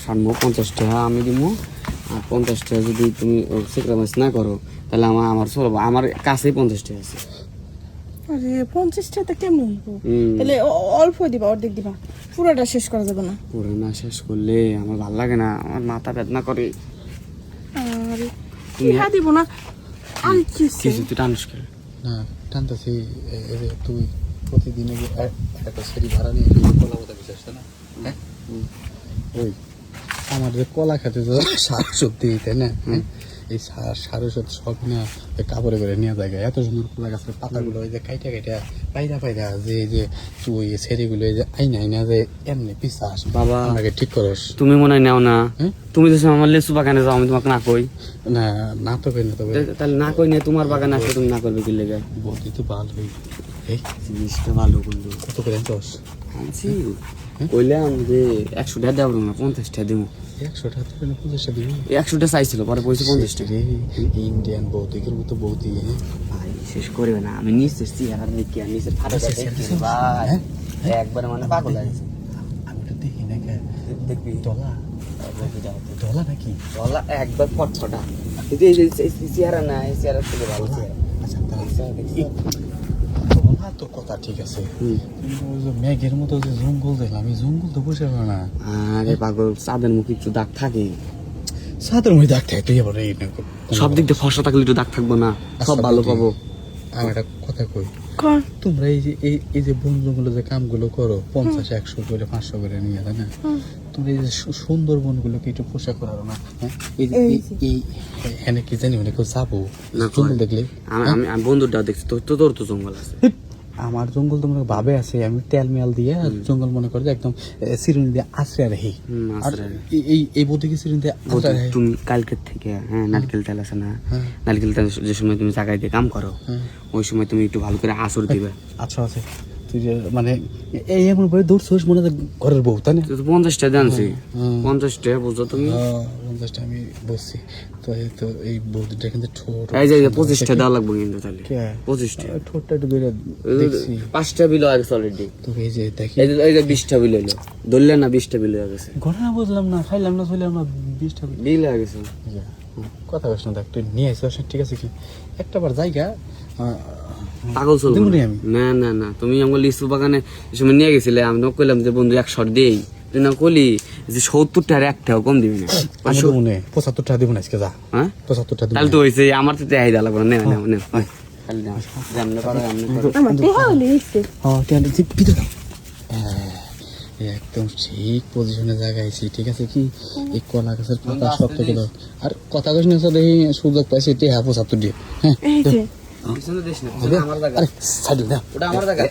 সামনে 50 টাকা আমি দিব, আর 50 টাকা যদি তুমি স্যাক্রিফাইস না করো তাহলে আমার চলবো। আমার কাছেই 50 টাকা আছে। আরে 50 টাকা কেমন হইব? তাহলে অল্প দিবা, অর্ধেক দিবা, পুরোটা শেষ করা যাবে না। পুরো না শেষ করলে আমার ভালো লাগে না, আমার মাথা বেদনা করে। আরে ইহা দিব না, আর কিছু তুই টানিস করে না টানতেছি। তুই প্রতিদিন একটা সেরি ভাড়া নিয়ে কলা কথা বিশ্বাস না? হ্যাঁ ওই আমার যে কলা খেতে তো শাক সবজি তাই না, এই সার ওষুধ সব না কাপড়ে করে নিয়ে যায়। এত সুন্দর কলা গাছের পাতাগুলো ওই যে কাইটা কাইটা পায়রা পায়রা যে তুই সেরিগুলো যে আইনা যে এমনি পিসাস বাবা আমাকে ঠিক করস। তুমি মনে হয় নাও না, তুমি তো আমার লেচু বাগানে যাও, আমি তোমাকে না কই না না তো কই না, তবে তাহলে না কই না, তোমার বাগানে আসলে তুমি না করবে কি লেগে? বলতে তো ভালো হই। এই জিনিসটা ভালো কিন্তু কত করে আনছস? আনছি কইলাম যে 100 টাকা দেবো না, 50 টাকা দেবো। 100 টাকা তো 50 টাকা দিবি? 100 টাকা চাইছিল, পরে পয়সা 50 টাকা। ইন্ডিয়ান বৌদিকের মতো বৌদি ভাই শেষ করবে না, আমি নিচে চেহারা দেখি, আর নিচে ফাটা ভাই একবার মানে পাগল লাগছে। আমি তো দেখি না কে দেখবি ডলা ডলা নাকি গলা একবার ফটফটা, এই চেহারা না, এই চেহারা থেকে ভালো চেহারা। আচ্ছা ডলা তো কথা ঠিক আছে, মেঘের মতো যে জঙ্গল দেখলাম, আমি জঙ্গল তো বসে পাবো না। আরে পাগল, চাঁদের মুখে একটু দাগ থাকে, সাদের মধ্যে দাগ থাকে, তুই আবার এই না সব দিক দিয়ে ফসা থাকলে একটু দাগ থাকবো না, সব ভালো পাবো। আমি একটা কথা কই, তোমরা এই যে বনগুলো যে কামগুলো করো 50, 100 করে 500 করে নিয়ে তাই না, তোমরা এই যে সুন্দর বনগুলোকে একটু পোষা করারো না? এই এনে কি জানি মানে কেউ যাবো জঙ্গল দেখলে? আমি বন্ধুটা দেখছি, তোর তো জঙ্গল আছে। আমার জঙ্গল তোমরা ভাবে আছে, আমি তেল মেল দিয়ে জঙ্গল মনে করো যে একদম সিরুনি দিয়ে আশ্রে রাখি। আর এই বৌদিকে সিরুনি দিয়ে আশ্রে রাখি। তুমি কালকের থেকে নারকেল তেল আছে না, নারকেল তেল যে সময় তুমি জায়গায় দিয়ে কাম করো ওই সময় তুমি একটু ভালো করে আসর দিবে। আচ্ছা আছে তুই যে মানে এই এমন ভাবে দৌড়ছিস মনে হয় ঘরের বউ তাই না? 50 টাকা জানছি, 50 টাকা বুঝো তুমি? 50 টাকা আমি বসছি তো এই বৌদিটা কিন্তু ঠোঁট এই যে 25 টাকা দেওয়া লাগবে কিন্তু, তাহলে 25 টাকা ঠোঁটটা একটু বেড়ে দেখছি। 5টা বিল হয়ে গেছে অলরেডি। তো এই যে দেখি এই যে 20টা বিল হইলো, ধরলে না 20টা বিল হয়ে গেছে। ঘটনা বুঝলাম না, খাইলাম না ছইলাম না, 20 টাকা বিল হয়ে গেছে। কথা বলছ না, দেখ তুই নিয়ে আসিস ঠিক আছে, কি একটা বার জায়গা পাগল চলবো আমি না। না না তুমি আমার লিচু বাগানে এই সময় নিয়ে গেছিলে, আমি তো কইলাম যে বন্ধু 100 দেই, তুই না কলি যে 70 টাকার একটাও কম দিবি না। 75 টাকা দিব না আজকে, যা। হ্যাঁ 75 টাকা দিব। তাহলে তো হইছে, আমার তো দেখাই দেওয়া লাগবে না। নে খালি দাও, জামনে পারো জামনে পারো। আমার দেহা হলে হইছে। টেন্ডার জিপ ভিতরে দাও। একদম ঠিক পজিশনে জায়গাইছি ঠিক আছে, কি এই কলা গাছের পাতা সব থেকে দাও। আর কথা কইছ না দেখি সুযোগ পাইছি তে 75 দিয়ে। হ্যাঁ এই যে পিছনে দেশ না, আমার জায়গা। আরে সাইড দাও, ওটা আমার জায়গা।